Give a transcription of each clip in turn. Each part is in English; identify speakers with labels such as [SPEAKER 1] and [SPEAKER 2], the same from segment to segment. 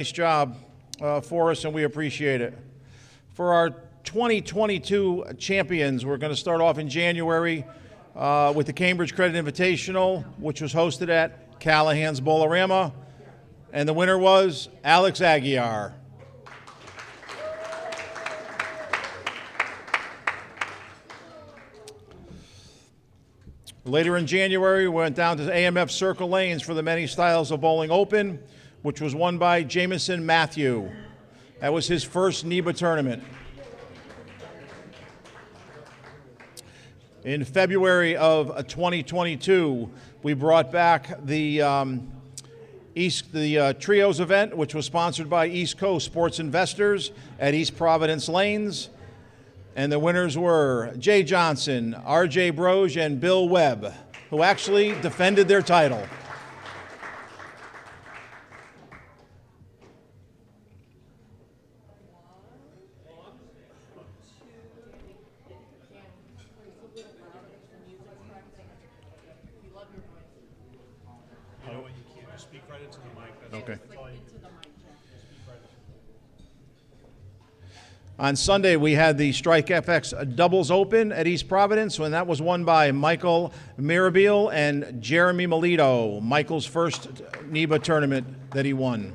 [SPEAKER 1] Nice job for us, and we appreciate it. For our 2022 champions, we're going to start off in January with the Cambridge Credit Invitational, which was hosted at Callahan's Bolorama, and the winner was Alex Aguiar. Later in January, we went down to AMF Circle Lanes for the Many Styles of Bowling Open, which was won by Jamison Matthew. That was his first NEBA tournament. In February of 2022, we brought back the Trios event, which was sponsored by East Coast Sports Investors at East Providence Lanes. And the winners were Jay Johnson, RJ Broge, and Bill Webb, who actually defended their title. Okay. On Sunday, we had the Strike FX Doubles Open at East Providence, and that was won by Michael Mirabile and Jeremy Melito, Michael's first NEBA tournament that he won.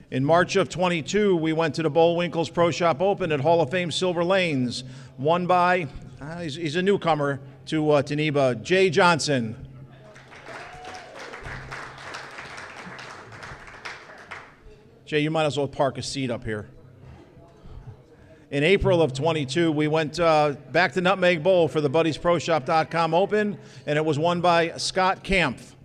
[SPEAKER 1] In March of 22, we went to the Bullwinkle's Pro Shop Open at Hall of Fame Silver Lanes, won by, he's a newcomer to NEBA, Jay Johnson. Jay, you might as well park a seat up here. In April of 22, we went back to Nutmeg Bowl for the BuddiesProShop.com Open, and it was won by Scott Kampf.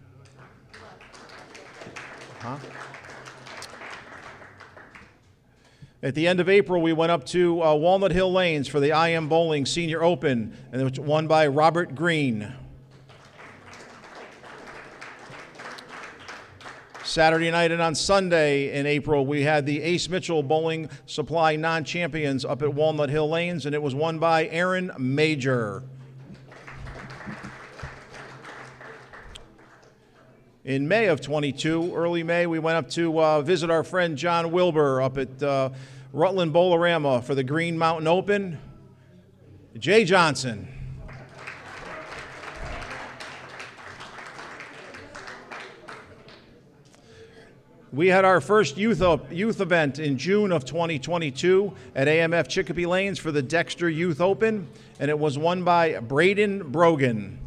[SPEAKER 1] At the end of April, we went up to Walnut Hill Lanes for the IM Bowling Senior Open, and it was won by Robert Green. Saturday night and on Sunday in April, we had the Ace Mitchell Bowling Supply Non-Champions up at Walnut Hill Lanes, and it was won by Aaron Major. In May of 22, early May, we went up to visit our friend John Wilbur up at Rutland Bolorama for the Green Mountain Open. Jay Johnson. We had our first youth event in June of 2022 at AMF Chicopee Lanes for the Dexter Youth Open, and it was won by Braden Brogan.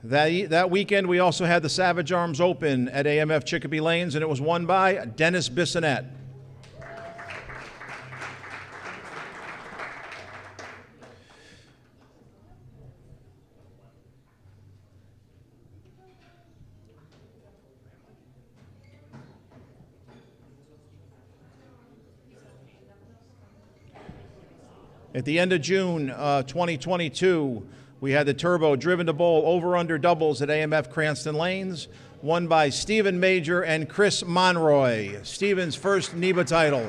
[SPEAKER 1] That weekend, we also had the Savage Arms Open at AMF Chicopee Lanes, and it was won by Dennis Bissonette. At the end of June 2022, we had the Turbo Driven to Bowl over-under doubles at AMF Cranston Lanes, won by Stephen Major and Chris Monroy, Stephen's first NEBA title.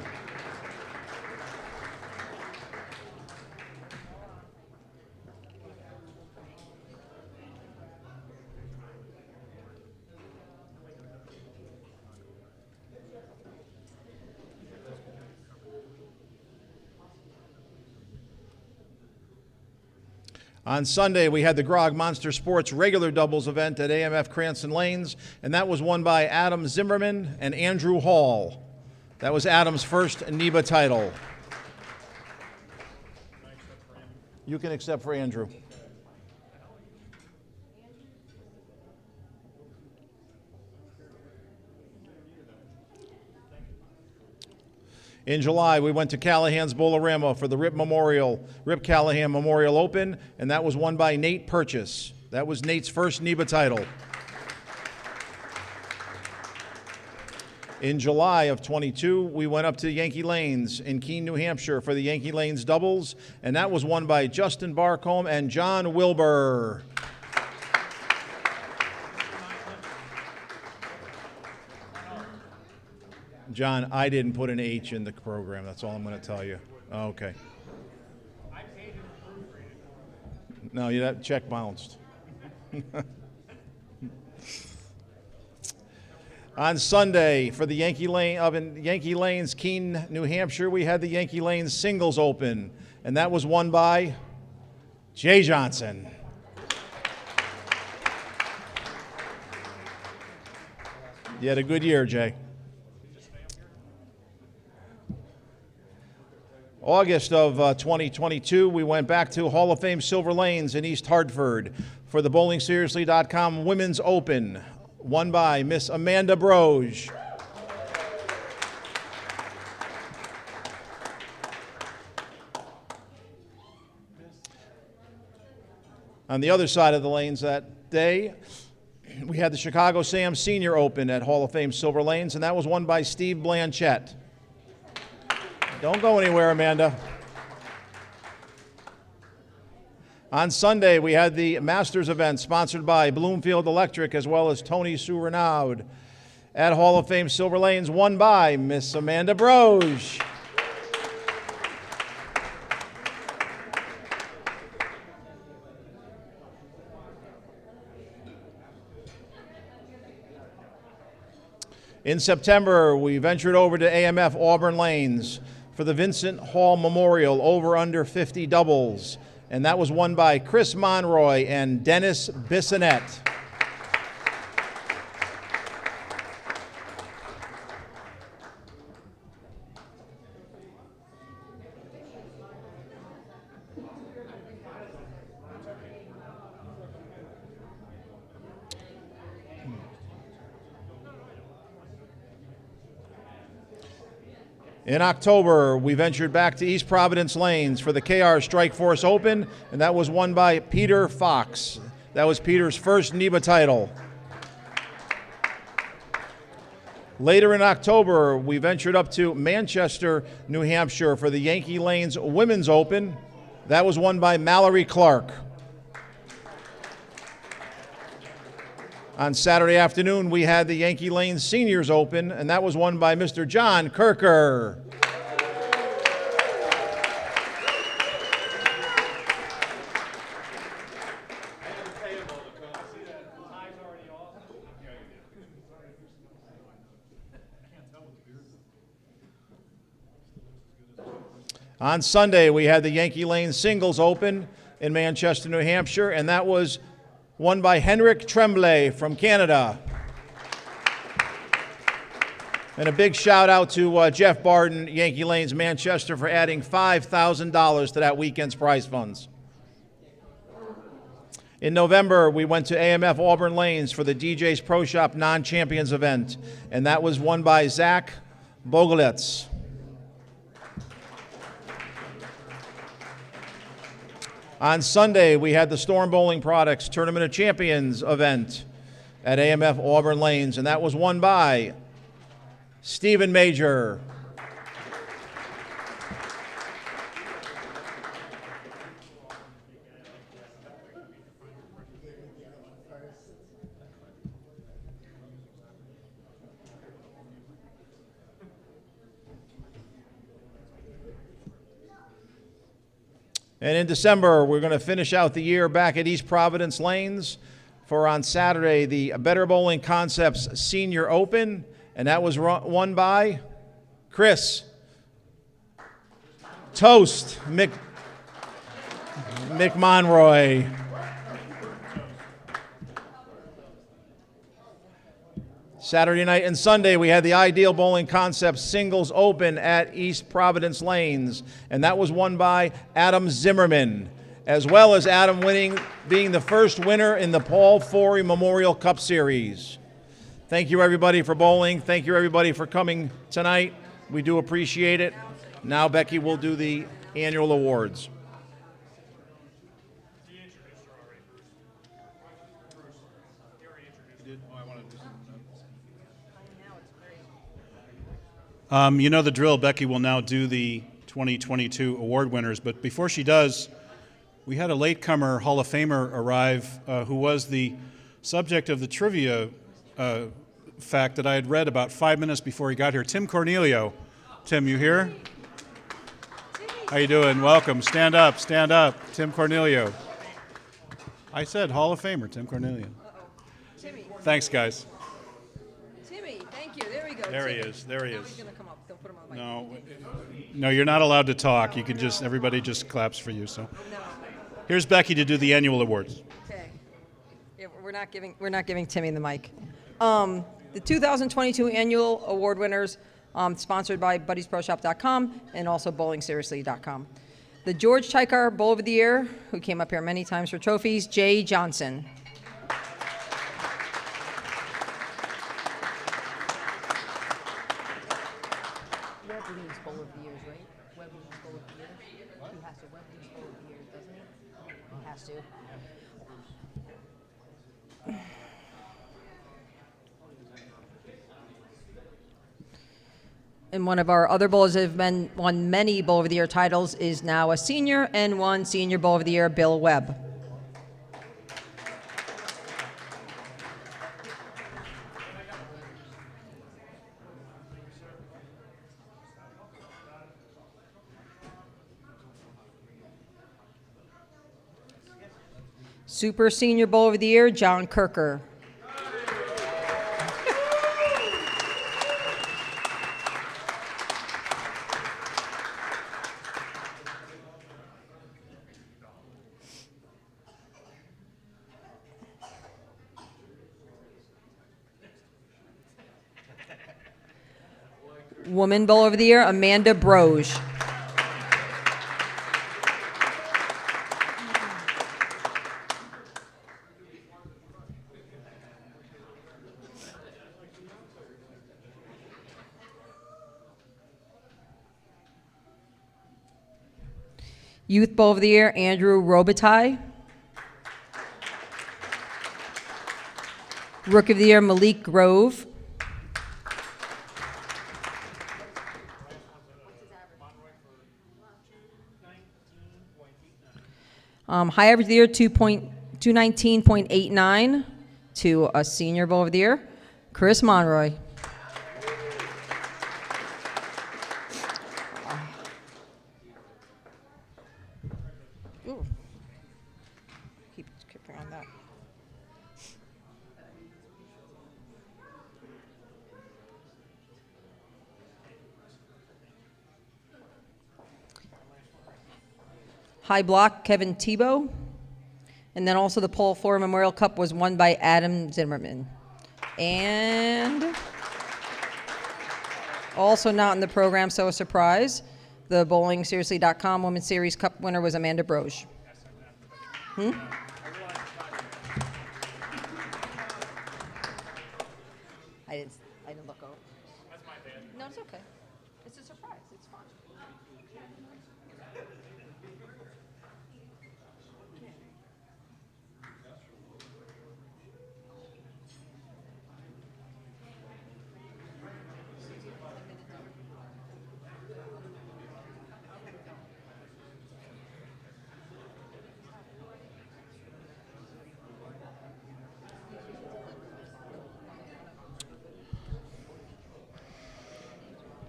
[SPEAKER 1] On Sunday, we had the Grog Monster Sports regular doubles event at AMF Cranston Lanes, and that was won by Adam Zimmerman and Andrew Hall. That was Adam's first NEBA title. You can accept for Andrew. In July, we went to Callahan's Bolorama for the Rip Callahan Memorial Open, and that was won by Nate Purchase. That was Nate's first NEBA title. In July of 22, we went up to Yankee Lanes in Keene, New Hampshire for the Yankee Lanes doubles, and that was won by Justin Barcombe and John Wilbur. John, I didn't put an H in the program. That's all I'm going to tell you. Okay. No, that check bounced. On Sunday, for the Yankee Lanes, Keene, New Hampshire, we had the Yankee Lanes Singles Open, and that was won by Jay Johnson. You had a good year, Jay. August of 2022, we went back to Hall of Fame Silver Lanes in East Hartford for the BowlingSeriously.com Women's Open, won by Miss Amanda Broge. On the other side of the lanes that day, we had the Chicago Sam Senior Open at Hall of Fame Silver Lanes, and that was won by Steve Blanchett. Don't go anywhere, Amanda. On Sunday, we had the Masters event sponsored by Bloomfield Electric as well as Tony Sue-Renaud at Hall of Fame Silver Lanes, won by Miss Amanda Broge. In September, we ventured over to AMF Auburn Lanes for the Vincent Hall Memorial over-under 50 doubles, and that was won by Chris Monroy and Dennis Bissonette. In October, we ventured back to East Providence Lanes for the KR Strike Force Open, and that was won by Peter Fox. That was Peter's first NEBA title. Later in October, we ventured up to Manchester, New Hampshire for the Yankee Lanes Women's Open. That was won by Mallory Clark. On Saturday afternoon, we had the Yankee Lanes Seniors Open, and that was won by Mr. John Kirker. On Sunday, we had the Yankee Lanes Singles Open in Manchester, New Hampshire, and that was won by Henrik Tremblay from Canada. And a big shout out to Jeff Barden, Yankee Lanes Manchester, for adding $5,000 to that weekend's prize funds. In November, we went to AMF Auburn Lanes for the DJ's Pro Shop Non-Champions event, and that was won by Zach Bogelitz. On Sunday, we had the Storm Bowling Products Tournament of Champions event at AMF Auburn Lanes, and that was won by Stephen Major. And in December, we're going to finish out the year back at East Providence Lanes for, on Saturday, the Better Bowling Concepts Senior Open, and that was won by Chris Toast McMonroy. Saturday night and Sunday, we had the Ideal Bowling Concepts Singles Open at East Providence Lanes, and that was won by Adam Zimmerman, as well as Adam being the first winner in the Paul Forey Memorial Cup Series. Thank you, everybody, for bowling. Thank you, everybody, for coming tonight. We do appreciate it. Now Becky will do the annual awards.
[SPEAKER 2] You know the drill. Becky will now do the 2022 award winners, but before she does, we had a latecomer Hall of Famer arrive who was the subject of the trivia fact that I had read about 5 minutes before he got here. Tim Cornelio. Tim, you here? How you doing? Welcome. Stand up. Stand up. Tim Cornelio. I said Hall of Famer, Tim Cornelian.
[SPEAKER 3] Timmy.
[SPEAKER 2] Thanks, guys.
[SPEAKER 3] Timmy, thank you. There we go.
[SPEAKER 2] There he
[SPEAKER 3] Timmy.
[SPEAKER 2] is. There he
[SPEAKER 3] Now
[SPEAKER 2] is.
[SPEAKER 3] he's going to come up. They'll put him on the
[SPEAKER 2] No,
[SPEAKER 3] mic.
[SPEAKER 2] no, you're not allowed to talk. You can just, everybody just claps for you. So
[SPEAKER 3] No.
[SPEAKER 2] here's Becky to do the annual awards.
[SPEAKER 3] Okay. Yeah, we're not giving Timmy the mic. The 2022 annual award winners, sponsored by BuddiesProShop.com and also BowlingSeriously.com. The George Tykar Bowl of the Year, who came up here many times for trophies, Jay Johnson. Webb leads Bowl of the Years, right? Webb leads Bowl of the Years. He has to. Webb leads Bowl of the Years, doesn't he? He has to. And one of our other bowlers that have won many Bowl of the Year titles is now a senior and won Senior Bowl of the Year, Bill Webb. Super Senior Bowl of the Year, John Kirker. Woman Bowl of the Year, Amanda Broge. Youth Bowl of the Year, Andrew Robitaille. Rookie of the Year, Malik Grove. High average of the year, 219.89 to a Senior Bowl of the Year, Chris Monroy. Ooh. Keep on that. High block, Kevin Tebow. And then also the Paul Floor Memorial Cup was won by Adam Zimmerman. And also not in the program, so a surprise, the BowlingSeriously.com Women's Series Cup winner was Amanda Broge. I didn't look over. That's my bad. No, it's okay. It's a surprise. It's fine.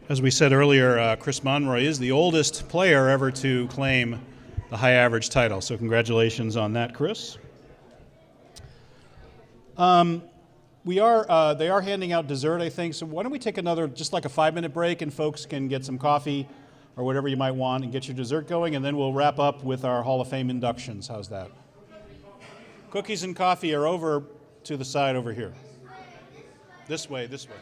[SPEAKER 2] As we said earlier, Chris Monroy is the oldest player ever to claim the high average title. So congratulations on that, Chris. They are handing out dessert, I think. So why don't we take another, just like a 5-minute break, and folks can get some coffee or whatever you might want and get your dessert going, and then we'll wrap up with our Hall of Fame inductions. How's that? Cookies and coffee are over to the side over here. This way, this way.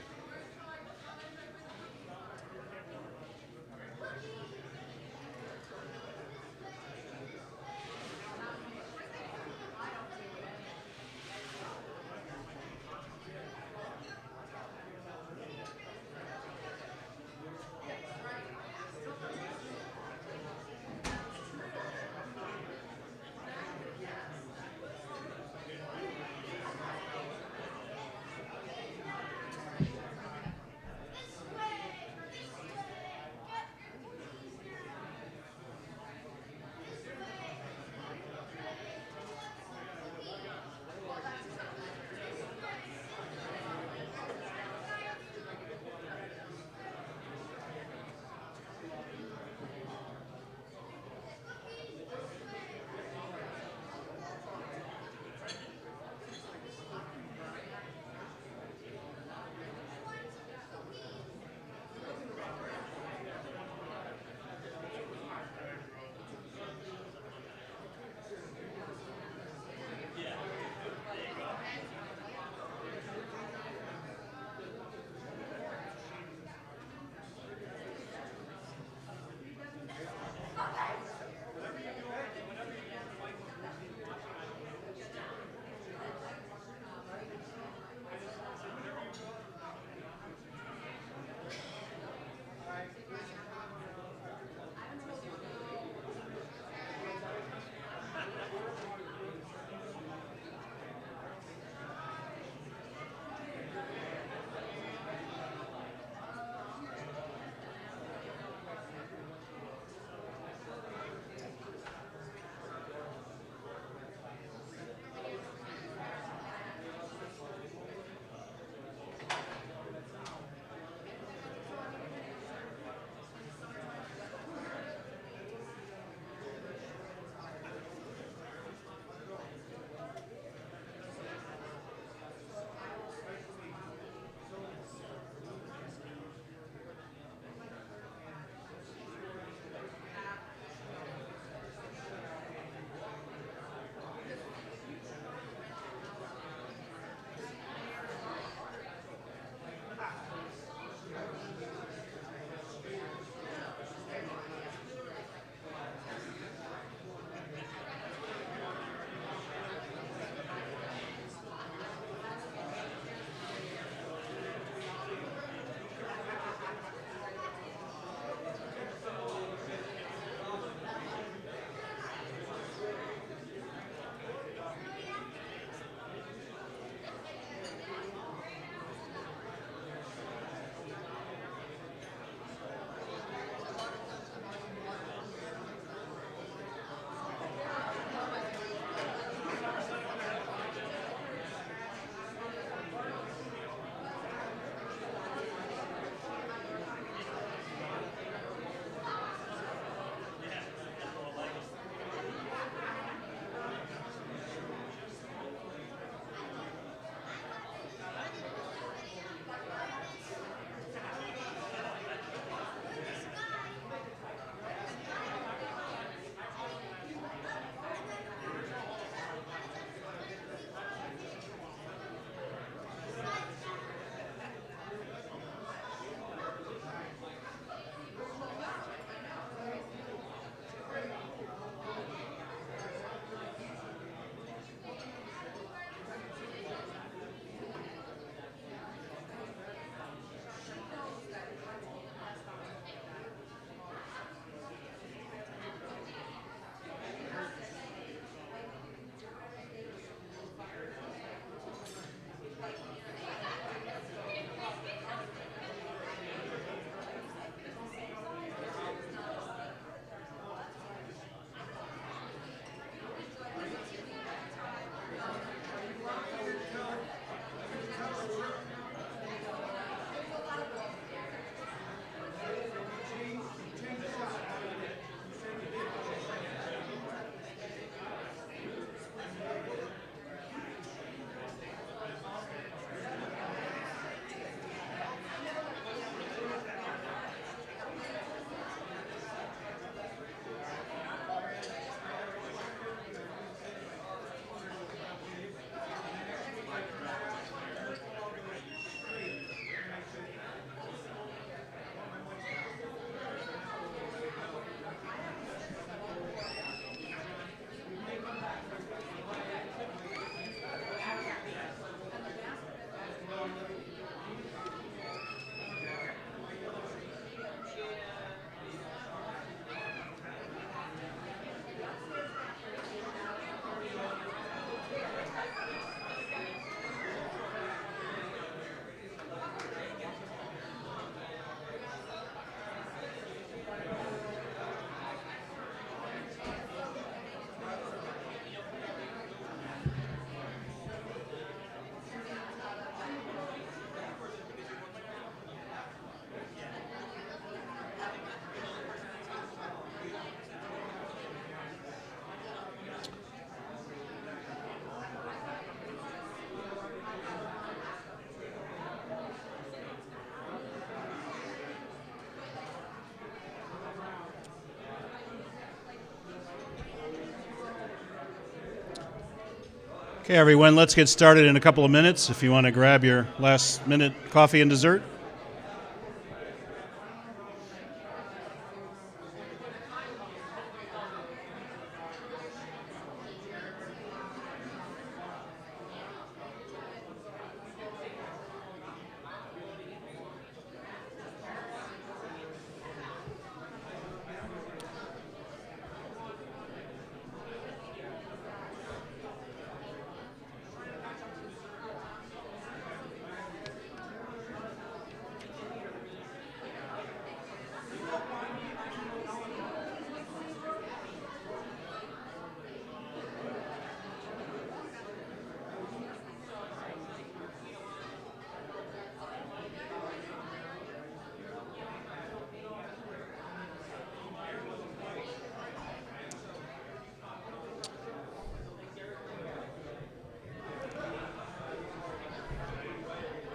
[SPEAKER 2] Okay, everyone, let's get started in a couple of minutes if you want to grab your last minute coffee and dessert.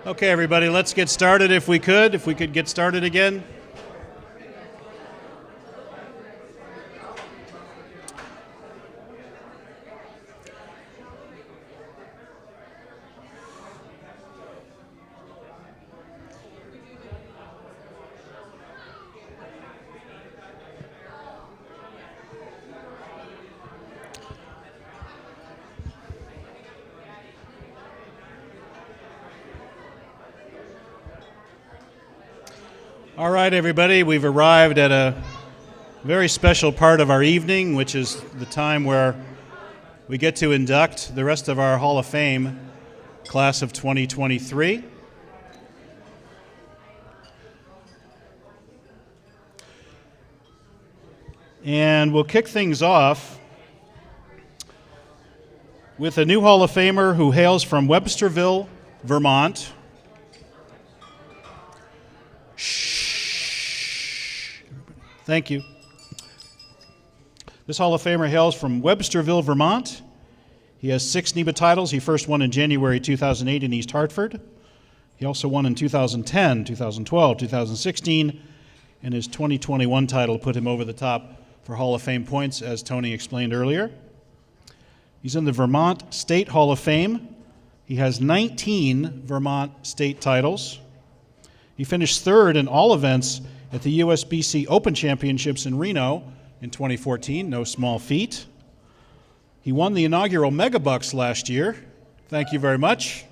[SPEAKER 2] Okay, everybody, let's get started if we could. If we could get started again. All right, everybody, we've arrived at a very special part of our evening, which is the time where we get to induct the rest of our Hall of Fame class of 2023. And we'll kick things off with a new Hall of Famer who hails from Websterville, Vermont. Thank you. This Hall of Famer hails from Websterville, Vermont. He has 6 NEBA titles. He first won in January 2008 in East Hartford. He also won in 2010, 2012, 2016, and his 2021 title put him over the top for Hall of Fame points, as Tony explained earlier. He's in the Vermont State Hall of Fame. He has 19 Vermont state titles. He finished 3rd in all events at the USBC Open Championships in Reno in 2014, no small feat. He won the inaugural Megabucks last year. Thank you very much.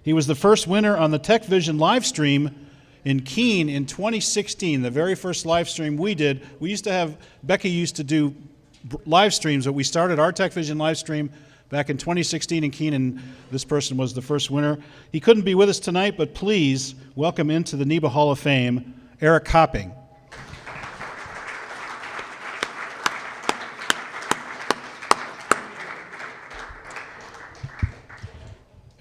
[SPEAKER 2] He was the first winner on the TechVision Livestream in Keene in 2016, the very first live stream we did. Becky used to do live streams, but we started our TechVision live stream back in 2016 in Keene, and this person was the first winner. He couldn't be with us tonight, but please welcome into the NEBA Hall of Fame, Eric Copping.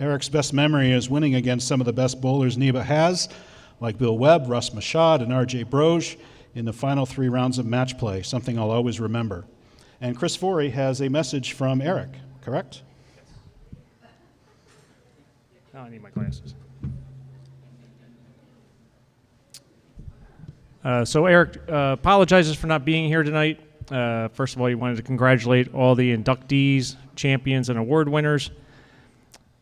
[SPEAKER 2] Eric's best memory is winning against some of the best bowlers NEBA has, like Bill Webb, Russ Mashad, and R.J. Broge in the final 3 rounds of match play, something I'll always remember. And Chris Forey has a message from Eric, correct?
[SPEAKER 4] Oh, I need my glasses. So Eric apologizes for not being here tonight. First of all, he wanted to congratulate all the inductees, champions, and award winners.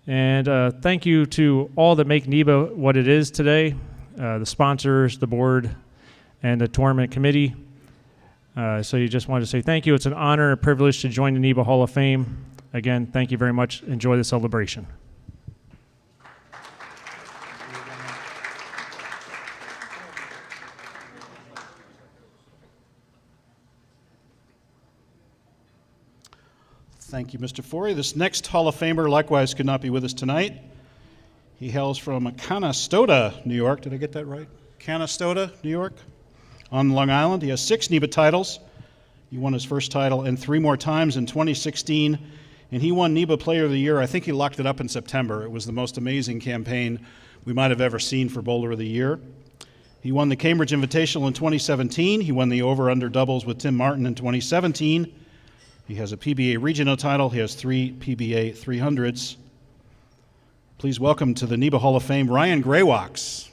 [SPEAKER 4] And thank you to all that make NEBA what it is today, the sponsors, the board, and the tournament committee. So you just wanted to say thank you. It's an honor and a privilege to join the NEBA Hall of Fame. Again, thank you very much. Enjoy the celebration.
[SPEAKER 2] Thank you, Mr. Forey. This next Hall of Famer likewise could not be with us tonight. He hails from Canastota, New York. Did I get that right? Canastota, New York, on Long Island. He has 6 NEBA titles. He won his first title and 3 more times in 2016, and he won NEBA Player of the Year. I think he locked it up in September. It was the most amazing campaign we might have ever seen for Bowler of the Year. He won the Cambridge Invitational in 2017. He won the over-under doubles with Tim Martin in 2017. He has a PBA regional title. He has 3 PBA 300s. Please welcome to the NEBA Hall of Fame, Ryan Graywalks.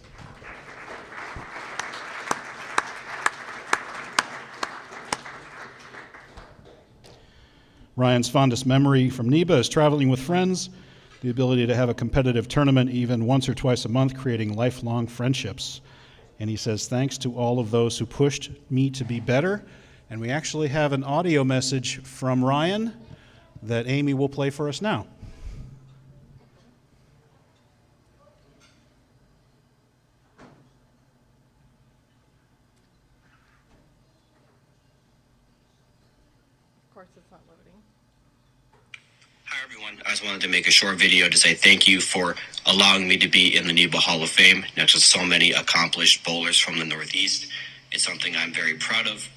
[SPEAKER 2] Ryan's fondest memory from NEBA is traveling with friends, the ability to have a competitive tournament even once or twice a month, creating lifelong friendships. And he says, thanks to all of those who pushed me to be better. And we actually have an audio message from Ryan that Amy will play for us now.
[SPEAKER 3] Of course, it's not loading.
[SPEAKER 5] Hi, everyone. I just wanted to make a short video to say thank you for allowing me to be in the NEBA Hall of Fame next to so many accomplished bowlers from the Northeast. It's something I'm very proud of.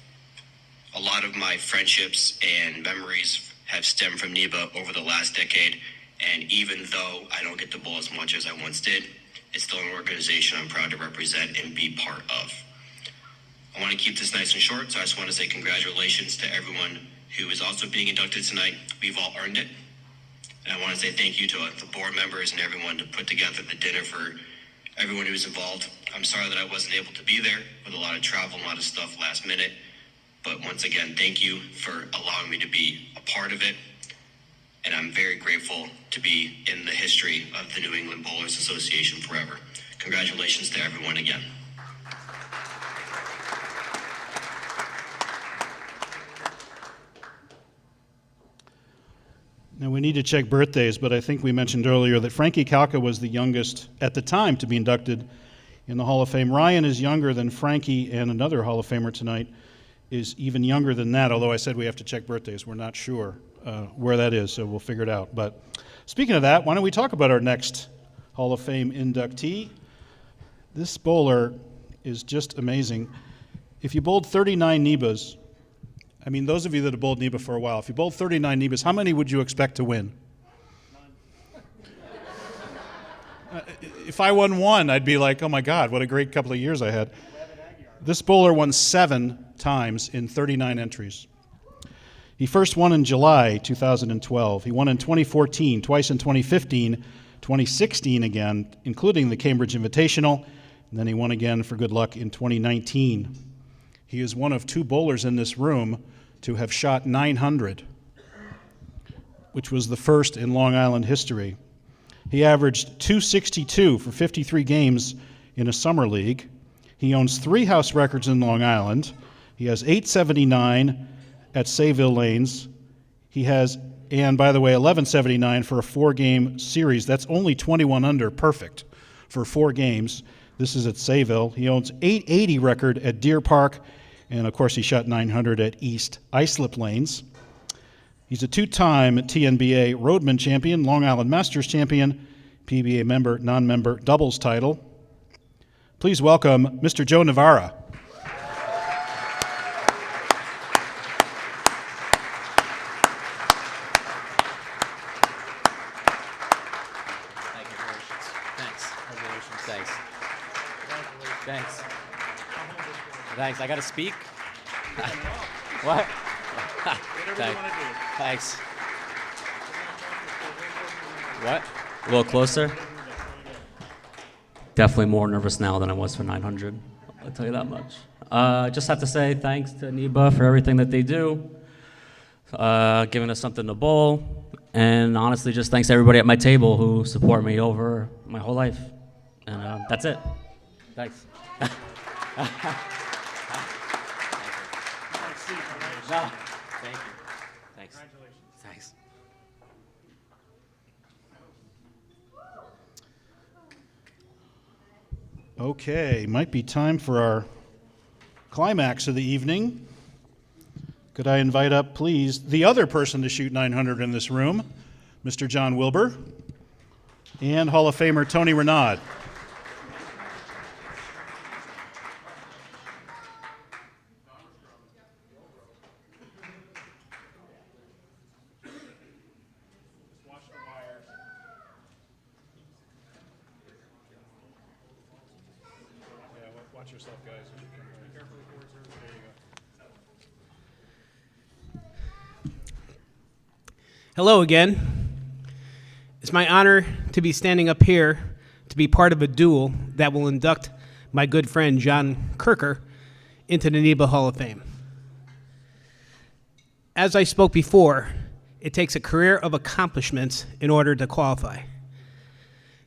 [SPEAKER 5] A lot of my friendships and memories have stemmed from NEBA over the last decade, and even though I don't get to bowl as much as I once did, it's still an organization I'm proud to represent and be part of. I want to keep this nice and short, so I just want to say congratulations to everyone who is also being inducted tonight. We've all earned it. And I want to say thank you to the board members and everyone to put together the dinner for everyone who was involved. I'm sorry that I wasn't able to be there with a lot of travel, a lot of stuff last minute. But once again, thank you for allowing me to be a part of it. And I'm very grateful to be in the history of the New England Bowlers Association forever. Congratulations to everyone again.
[SPEAKER 2] Now, we need to check birthdays, but I think we mentioned earlier that Frankie Calca was the youngest at the time to be inducted in the Hall of Fame. Ryan is younger than Frankie, and another Hall of Famer tonight is even younger than that, although I said we have to check birthdays. We're not sure where that is, so we'll figure it out. But speaking of that, why don't we talk about our next Hall of Fame inductee? This bowler is just amazing. If you bowled 39 NEBAs, I mean, those of you that have bowled NEBA for a while, if you bowled 39 NEBAs, how many would you expect to win? If I won one, I'd be like, oh my God, what a great couple of years I had. This bowler won 7 times in 39 entries. He first won in July 2012. He won in 2014, twice in 2015, 2016 again, including the Cambridge Invitational, and then he won again for good luck in 2019. He is one of 2 bowlers in this room to have shot 900, which was the first in Long Island history. He averaged 262 for 53 games in a summer league. He owns 3 house records in Long Island. He has 879 at Sayville Lanes. He has, and by the way, 1179 for a 4-game series. That's only 21 under, perfect for 4 games. This is at Sayville. He owns 880 record at Deer Park, and of course he shot 900 at East Islip Lanes. He's a 2-time TNBA Roadman champion, Long Island Masters champion, PBA member, non-member doubles title. Please welcome Mr. Joe Navarra.
[SPEAKER 6] Thank you, Thanks. Thanks. Thanks. Thanks. I got to speak? What? Thanks. What? A little closer? Definitely more nervous now than I was for 900. I'll tell you that much. Just have to say thanks to NEBA for everything that they do, giving us something to bowl, and honestly, just thanks to everybody at my table who support me over my whole life. And that's it. Thanks. No, thank you. Thanks. Congratulations. Thanks.
[SPEAKER 2] Okay, might be time for our climax of the evening. Could I invite up, please, the other person to shoot 900 in this room, Mr. John Wilbur, and Hall of Famer Tony Renaud. Watch yourself, guys. Be careful with the cords. There you go.
[SPEAKER 7] Hello again. It's my honor to be standing up here to be part of a duel that will induct my good friend John Kirker into the NEBA Hall of Fame. As I spoke before, it takes a career of accomplishments in order to qualify.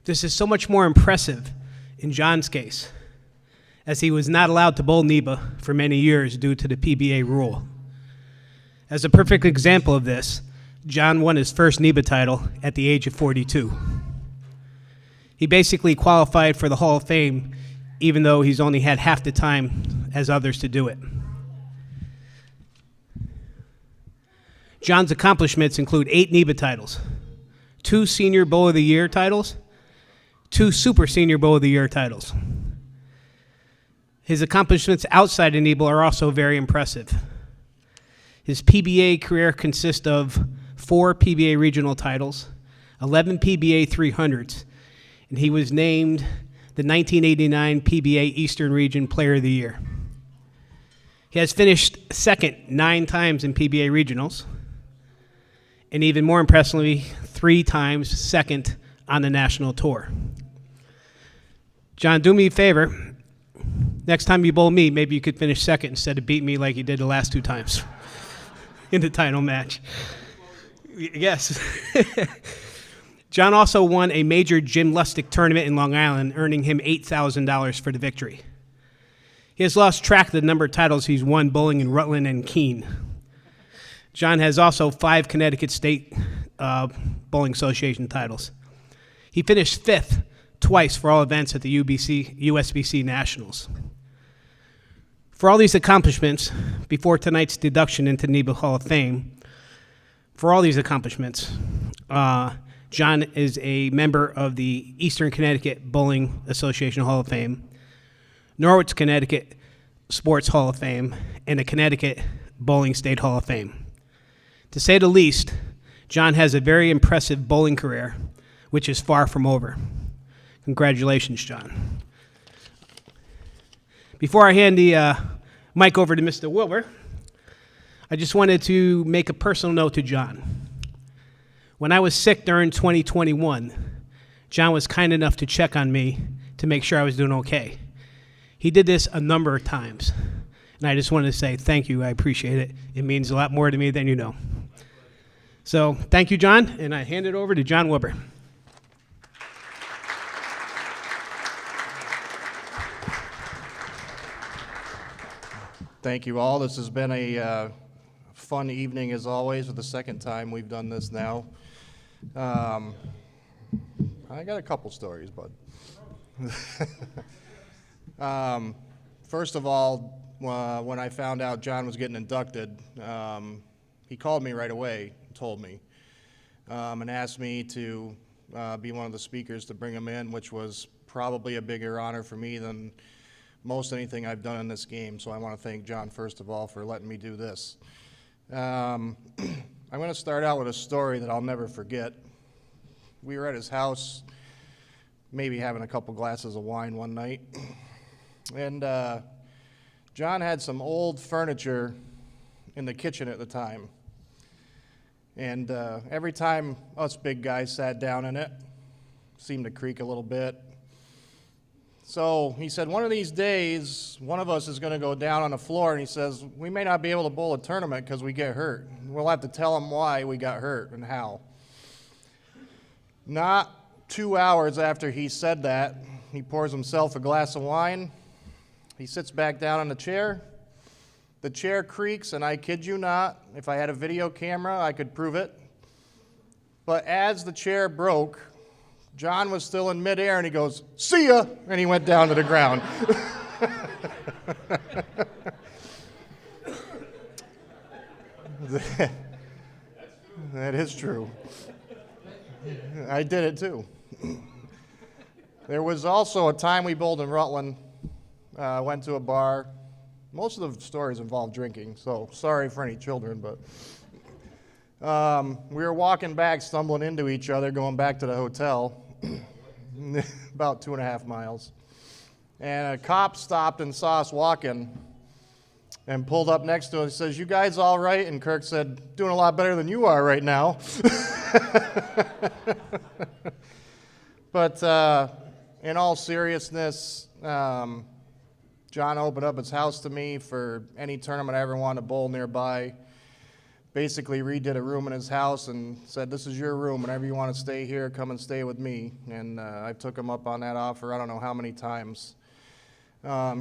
[SPEAKER 7] This is so much more impressive in John's case, as he was not allowed to bowl NEBA for many years due to the PBA rule. As a perfect example of this, John won his first NEBA title at the age of 42. He basically qualified for the Hall of Fame, even though he's only had half the time as others to do it. John's accomplishments include 8 NEBA titles, 2 Senior Bowl of the Year titles, 2 Super Senior Bowl of the Year titles. His accomplishments outside of NEBA are also very impressive. His PBA career consists of 4 PBA regional titles, 11 PBA 300s, and he was named the 1989 PBA Eastern Region Player of the Year. He has finished second 9 times in PBA regionals, and even more impressively, 3 times second on the national tour. John, do me a favor. Next time you bowl me, maybe you could finish second instead of beat me like you did the last 2 times in the title match. Yes. John also won a major gymnastic tournament in Long Island, earning him $8,000 for the victory. He has lost track of the number of titles he's won bowling in Rutland and Keene. John has also 5 Connecticut State Bowling Association titles. He finished 5th twice for all events at the USBC Nationals. For all these accomplishments, before tonight's deduction into NEBA Hall of Fame, for all these accomplishments, John is a member of the Eastern Connecticut Bowling Association Hall of Fame, Norwich, Connecticut Sports Hall of Fame, and the Connecticut Bowling State Hall of Fame. To say the least, John has a very impressive bowling career, which is far from over. Congratulations, John. Before I hand the mic over to Mr. Wilbur, I just wanted to make a personal note to John. When I was sick during 2021, John was kind enough to check on me to make sure I was doing okay. He did this a number of times, and I just wanted to say thank you. I appreciate it. It means a lot more to me than you know. So thank you, John, and I hand it over to John Wilbur.
[SPEAKER 1] Thank you all. This has been a fun evening as always, for the second time we've done this now. I got a couple stories, bud. First of all, when I found out John was getting inducted, he called me right away, told me, and asked me to be one of the speakers to bring him in, which was probably a bigger honor for me than most anything I've done in this game. So I want to thank John, first of all, for letting me do this. I'm going to start out with a story that I'll never forget. We were at his house, maybe having a couple glasses of wine one night, and John had some old furniture in the kitchen at the time. And every time us big guys sat down in it, seemed to creak a little bit. So he said, one of these days, one of us is going to go down on the floor, and he says, we may not be able to bowl a tournament because we get hurt. We'll have to tell him why we got hurt and how. Not 2 hours after he said that, he pours himself a glass of wine. He sits back down on the chair. The chair creaks, and I kid you not, if I had a video camera, I could prove it. But as the chair broke, John was still in midair, and he goes, "See ya," and he went down to the ground. That is true. I did it too. There was also a time we bowled in Rutland, went to a bar. Most of the stories involve drinking, so sorry for any children, but we were walking back, stumbling into each other, going back to the hotel, about 2.5 miles. And a cop stopped and saw us walking and pulled up next to us and says, "You guys all right?" And Kirk said, "Doing a lot better than you are right now." But in all seriousness, John opened up his house to me for any tournament I ever wanted to bowl nearby.
[SPEAKER 8] basically redid a room in his house and said, this is your room. Whenever you want to stay here, come and stay with me. And I took him up on that offer I don't know how many times.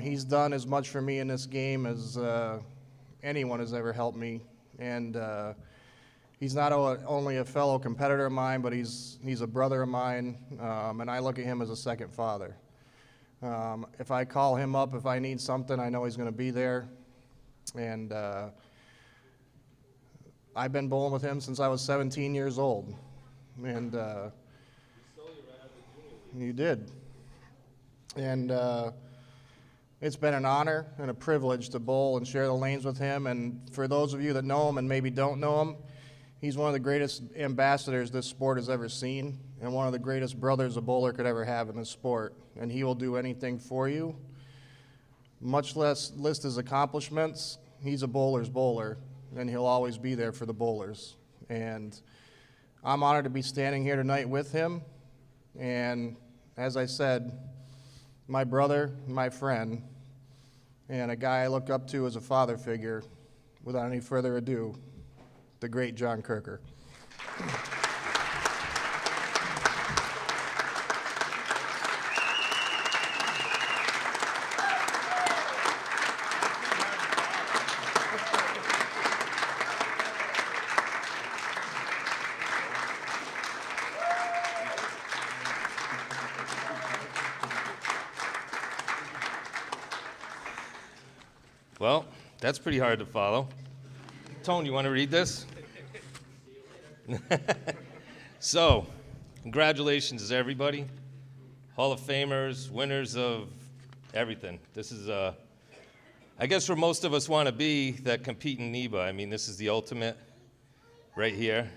[SPEAKER 8] He's done as much for me in this game as anyone has ever helped me. And he's not only a fellow competitor of mine, but he's a brother of mine, and I look at him as a second father. If I call him up if I need something, I know he's going to be there. And I've been bowling with him since I was 17 years old. And you did. And it's been an honor and a privilege to bowl and share the lanes with him. And for those of you that know him and maybe don't know him, he's one of the greatest ambassadors this sport has ever seen, and one of the greatest brothers a bowler could ever have in this sport. And he will do anything for you, much less list his accomplishments. He's a bowler's bowler, and he'll always be there for the bowlers. And I'm honored to be standing here tonight with him. And as I said, my brother, my friend, and a guy I look up to as a father figure. Without any further ado, the great John Kirker.
[SPEAKER 9] Well, that's pretty hard to follow. Tone, you want to read this? So, congratulations, everybody. Hall of Famers, winners of everything. This is, I guess, where most of us want to be that compete in NEBA. I mean, this is the ultimate right here.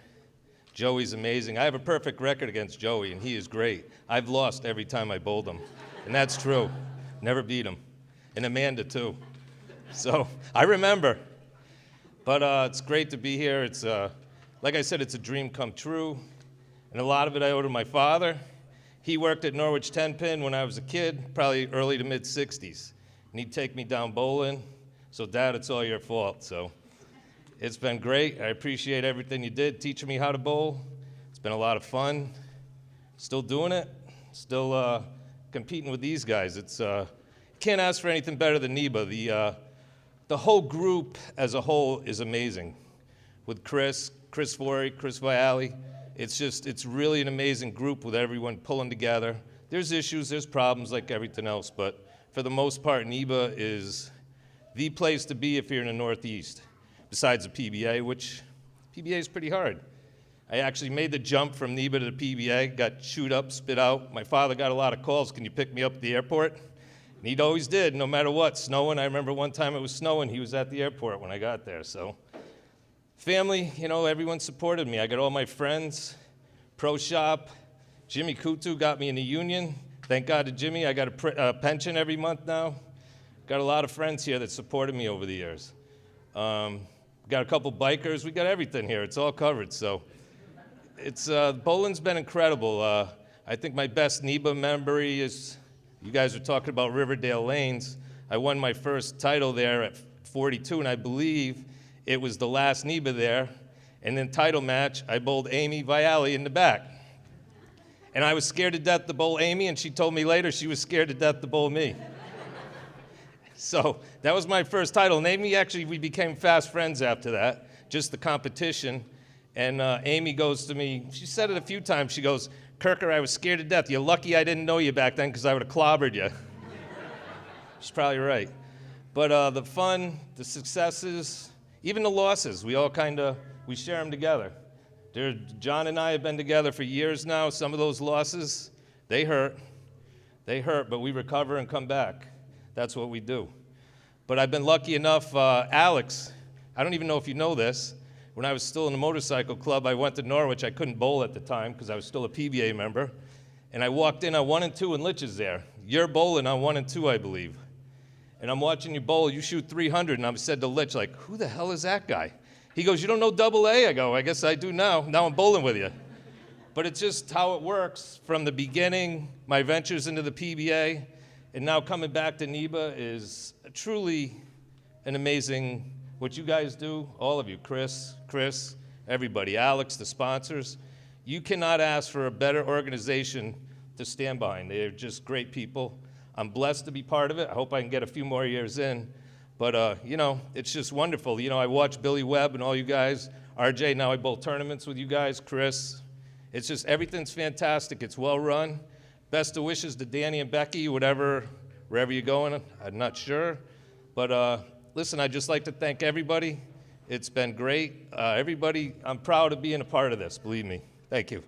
[SPEAKER 9] Joey's amazing. I have a perfect record against Joey, and he is great. I've lost every time I bowled him, and that's true. Never beat him. And Amanda, too. So I remember, but it's great to be here. It's, like I said, it's a dream come true, and a lot of it I owe to my father. He worked at Norwich 10-pin when I was a kid, probably early to mid-60s, and he'd take me down bowling. So, Dad, it's all your fault. So it's been great. I appreciate everything you did, teaching me how to bowl. It's been a lot of fun. Still doing it. Still competing with these guys. It's can't ask for anything better than NEBA. The whole group as a whole is amazing. With Chris Forey, Chris Viali, it's really an amazing group with everyone pulling together. There's issues, there's problems like everything else, but for the most part, NEBA is the place to be if you're in the Northeast, besides the PBA, which PBA is pretty hard. I actually made the jump from NEBA to the PBA, got chewed up, spit out. My father got a lot of calls, can you pick me up at the airport? And he always did, no matter what, snowing. I remember one time it was snowing, he was at the airport when I got there, so. Family, you know, everyone supported me. I got all my friends, Pro Shop, Jimmy Kutu got me in the union. Thank God to Jimmy, I got a pension every month now. Got a lot of friends here that supported me over the years. Got a couple bikers, we got everything here, it's all covered, so. It's, bowling's been incredible. I think my best NEBA memory is, you guys were talking about Riverdale Lanes. I won my first title there at 42, and I believe it was the last NEBA there. And then title match, I bowled Amy Viali in the back. And I was scared to death to bowl Amy, and she told me later she was scared to death to bowl me. So that was my first title. And Amy, actually, we became fast friends after that, just the competition. And Amy goes to me, she said it a few times, she goes, Kirker, I was scared to death. You're lucky I didn't know you back then because I would have clobbered you. She's probably right. But the fun, the successes, even the losses, we all we share them together. John and I have been together for years now. Some of those losses, they hurt. They hurt, but we recover and come back. That's what we do. But I've been lucky enough, Alex, I don't even know if you know this, when I was still in the motorcycle club, I went to Norwich. I couldn't bowl at the time because I was still a PBA member. And I walked in on 1 and 2, and Litch is there. You're bowling on 1 and 2, I believe. And I'm watching you bowl. You shoot 300, and I said to Litch, like, who the hell is that guy? He goes, you don't know double A? I go, I guess I do now. Now I'm bowling with you. But it's just how it works from the beginning, my ventures into the PBA, and now coming back to NEBA is truly an amazing What you guys do, all of you, Chris, everybody, Alex, the sponsors, you cannot ask for a better organization to stand behind. They're just great people. I'm blessed to be part of it. I hope I can get a few more years in. But, you know, it's just wonderful. You know, I watch Billy Webb and all you guys. RJ, now I bowl tournaments with you guys. Chris. It's just everything's fantastic. It's well run. Best of wishes to Danny and Becky, wherever you're going. I'm not sure. But listen, I'd just like to thank everybody. It's been great. Everybody, I'm proud of being a part of this, believe me. Thank you.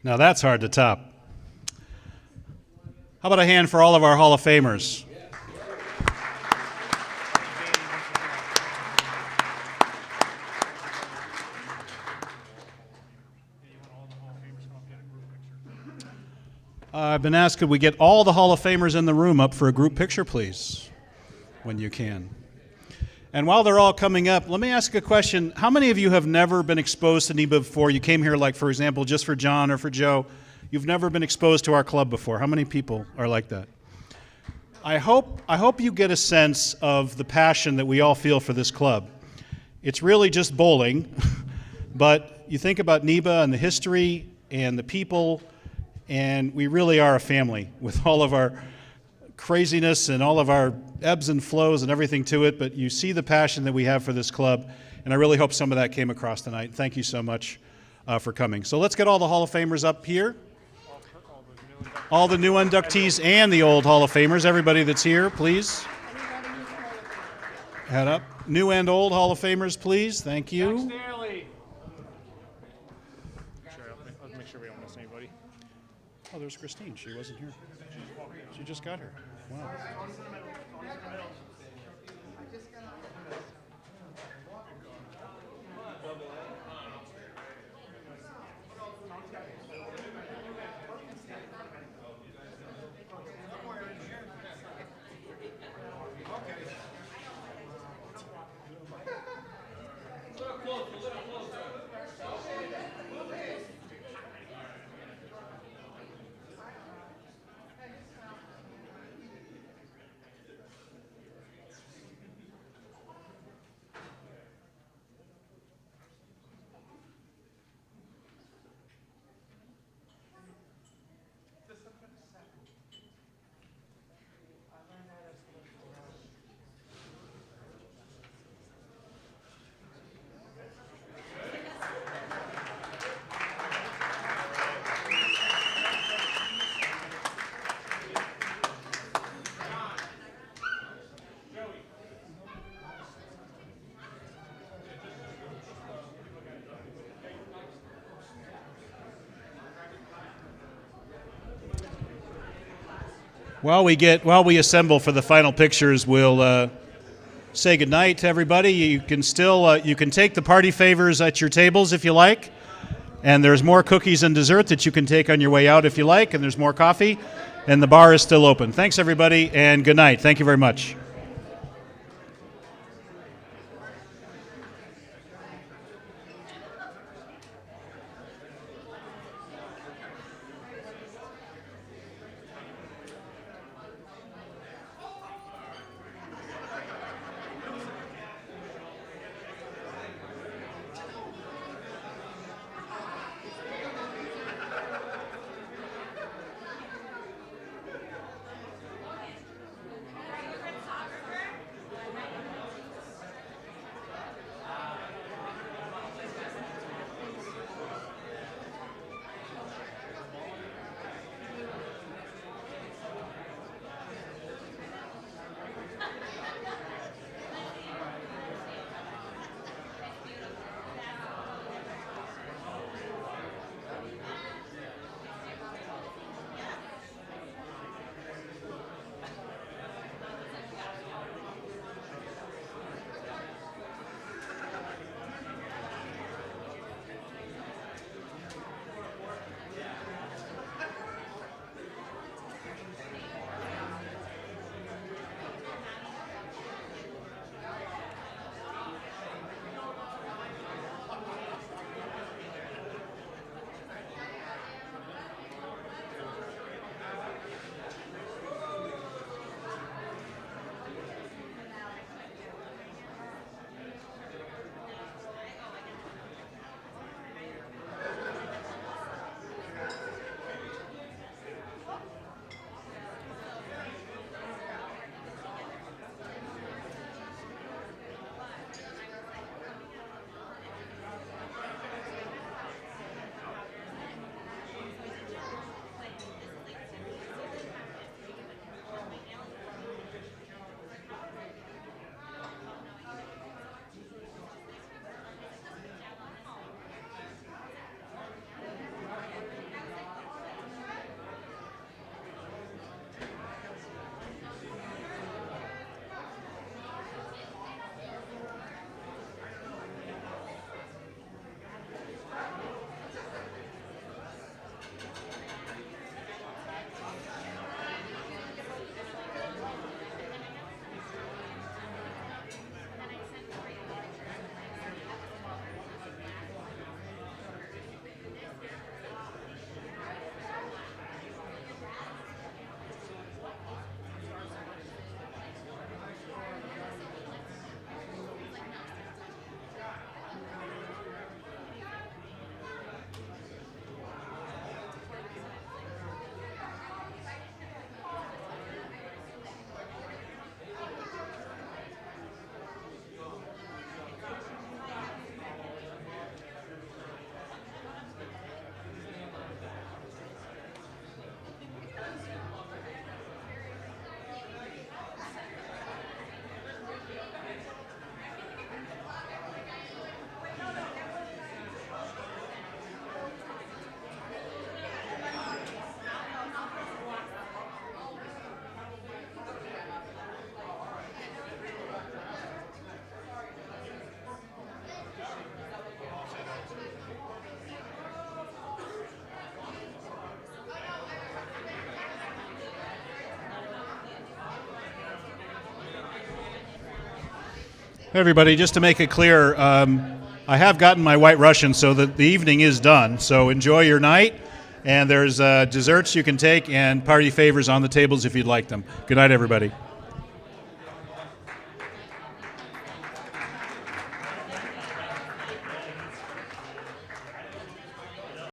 [SPEAKER 2] Now that's hard to top. How about a hand for all of our Hall of Famers? I've been asked, could we get all the Hall of Famers in the room up for a group picture, please, when you can. And while they're all coming up, let me ask a question. How many of you have never been exposed to NEBA before? You came here, like, for example, just for John or for Joe. You've never been exposed to our club before. How many people are like that? I hope you get a sense of the passion that we all feel for this club. It's really just bowling, but you think about NEBA and the history and the people, and we really are a family with all of our craziness and all of our ebbs and flows and everything to it, but you see the passion that we have for this club, and I really hope some of that came across tonight. Thank you so much for coming. So let's get all the Hall of Famers up here. All the new inductees and the old Hall of Famers, everybody that's here, please. Head up. New and old Hall of Famers, please. Thank you.
[SPEAKER 4] Let's make sure we don't miss anybody.
[SPEAKER 2] Oh, there's Christine. She wasn't here. She just got her. Wow. While we assemble for the final pictures, we'll say goodnight to everybody. You can still you can take the party favors at your tables if you like, and there's more cookies and dessert that you can take on your way out if you like, and there's more coffee, and the bar is still open. Thanks everybody, and good night. Thank you very much. Hey everybody, just to make it clear, I have gotten my White Russian, so the evening is done. So enjoy your night, and there's desserts you can take and party favors on the tables if you'd like them. Good night, everybody.